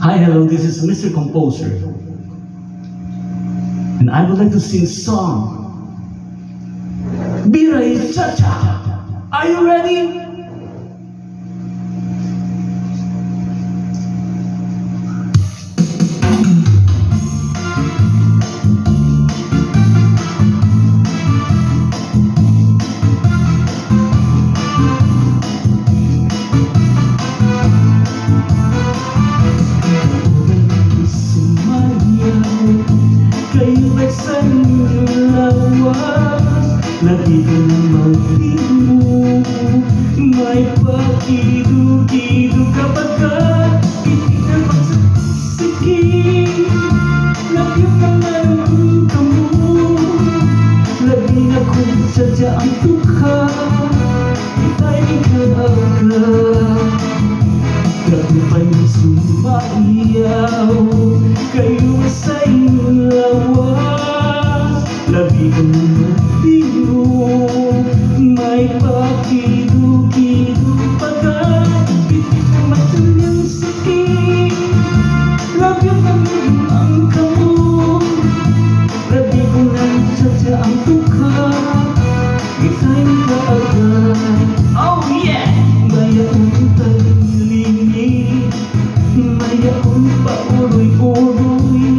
Hi, hello, this is Mr. Composer. And I would like to sing song. Biray Cha-Cha. Are you ready? Kayo ba'y sa inyong lawas? Lagi ko na magtingo. May pakido-kido kapag hindi na magsasikip. Lagi ka naman kamo. Lagi na kong sadya ang tukha. Ita'y ikaw-agad. Grabe pa yung sumaiyaw. Kayo sa inyong lawas. Lagi ko na magtingo. May pakido-kido pagkat hindi na matanyang sakit. Lagi ka naman ang kamo. Lagi ko na sadya ang tukha. Ita'y kaagad. Oh yeah! Ngayon tayo ngayon pa uroy-uroy.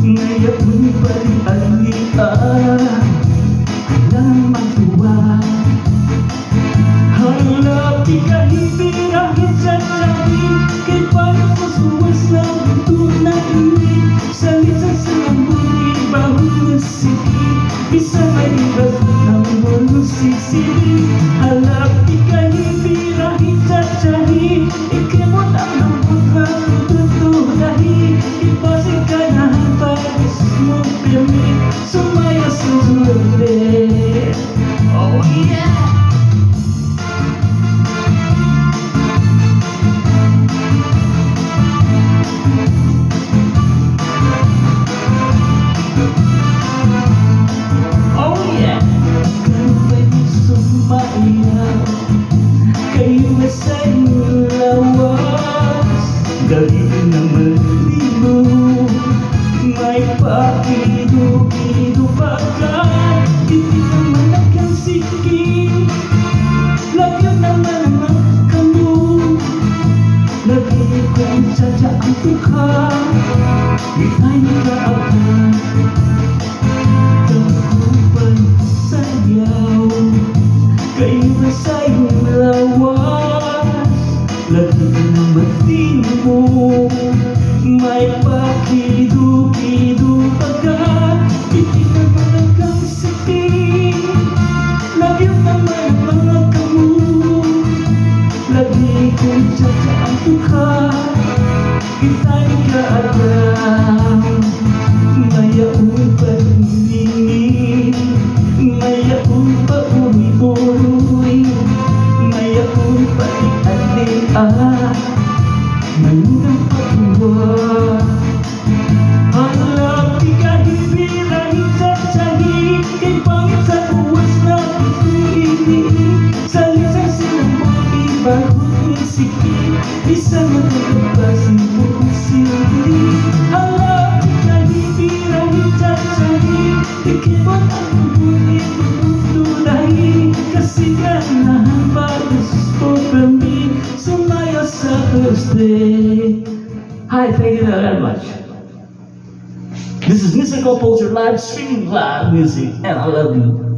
Ngayon pa lian-lian. Kailangan magtuwa. Hanapin ka hipirahin sa sabi. Kay parang masuwas na buto na init. Salisa sa lambunin bahong nasipit. Isa may ibas ng bulong sisili. Hanapin ka hipirahin sa sabi. Ikimot ang lambot na tutudahi. Ipasig ka na hapagis mo pirmit. Sumaya sa zulubit. Oh yeah! Oh yeah! Kayo ba'y sumaiyaw? Kayo ba'y sa inyong lawas? Galitin na malino. May pakido-kido pagkat hindi naman nagkansikip. Lagi naman ang kamo. Lagi kong sadya ang tukha. Ita'y nakaagad. Tagupan sayaw. Kayo ba sa inyong lawas? Lagi ka na matino. May pakido-kido pagkat hindi naman nagkasakit. Lagi naman ang mga kamo. Lagi kong sadya ang tukha. Ita'y kaagad. Mayaon pa riningin. Mayaon pa uroy-uroy. Mayaon pa lian-lian. Mayroong patuwa. Hanapin ka hibirahin sa sahig. Kay pangit sa buwas na iniin. Sa lisang sinambuti bagong isikip. Isang magkakabasin buong silbi. Hanapin ka hibirahin sa sahig. Ikibot ang bubunin tutulahin. Kasi ganahan pa gusto kami. Sumaya sa Thursday. Hi, thank you very much. This is Mr. Composer live streaming live music, and I love you.